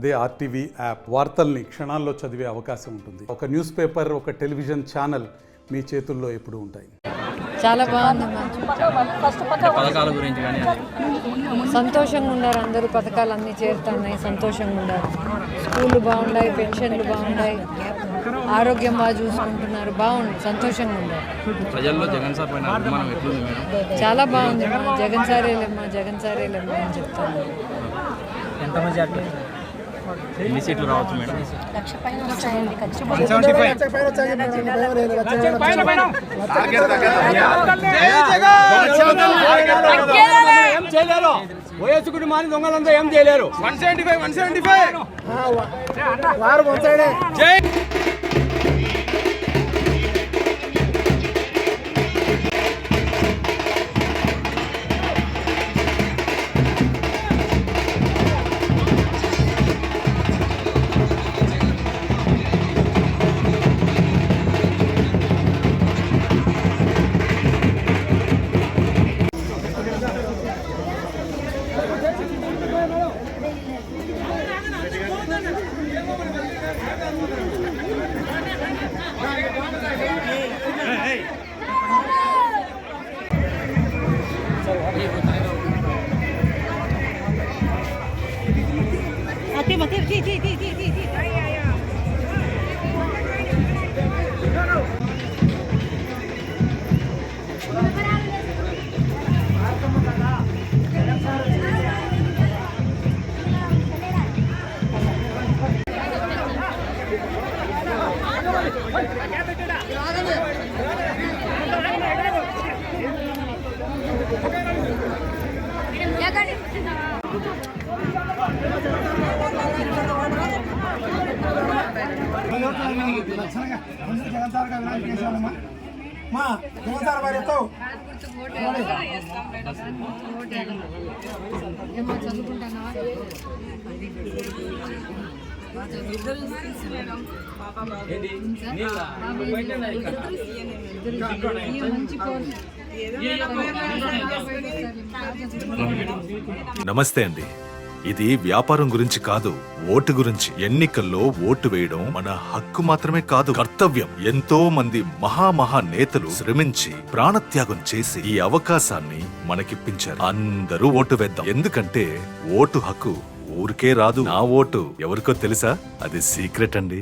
అదే RTV app వార్తల్ని క్షణాల్లో చదివే అవకాశం ఉంటుంది. ఒక న్యూస్ పేపర్, ఒక టెలివిజన్ ఛానల్ మీ చేతుల్లో ఎప్పుడూ ఉంటాయి. చాలా బాగుంది. పథకాల గురించి కానీ సంతోషంగా ఉన్నారు, అందరూ పథకాలు అన్నీ చేరుతున్నాయి, సంతోషంగా ఉన్నారు. స్కూళ్ళు బాగున్నాయి, పెన్షన్లు బాగున్నాయి, ఆరోగ్యం బాగా చూసుకుంటున్నారు, బాగుంది, సంతోషంగా ఉన్నారు. ప్రజల్లో జగన్ సార్ పైన అభిమానం ఎట్లుంది మేడం? చాలా బాగుంది. జగన్ సారేలేమ్మా, జగన్ సారేలేమ్మా అని చెప్తాను. ఎంత మెజార్టీ, ఎన్ని సీట్లు రావచ్చు మేడం? వయస్సుకుని మాని దొంగలంతా ఏం చేయలేరు. 175 నమస్తే అండి. ఇది వ్యాపారం గురించి కాదు, ఓటు గురించి. ఎన్నికల్లో ఓటు వేయడం మన హక్కు మాత్రమే కాదు, కర్తవ్యం. ఎంతో మంది మహా నేతలు శ్రమించి ప్రాణత్యాగం చేసి ఈ అవకాశాన్ని మనకిప్పించారు. అందరూ ఓటు వేద్దాం. ఎందుకంటే ఓటు హక్కు ఊరికే రాదు. నా ఓటు ఎవరికో తెలుసా? అది సీక్రెట్ అండి.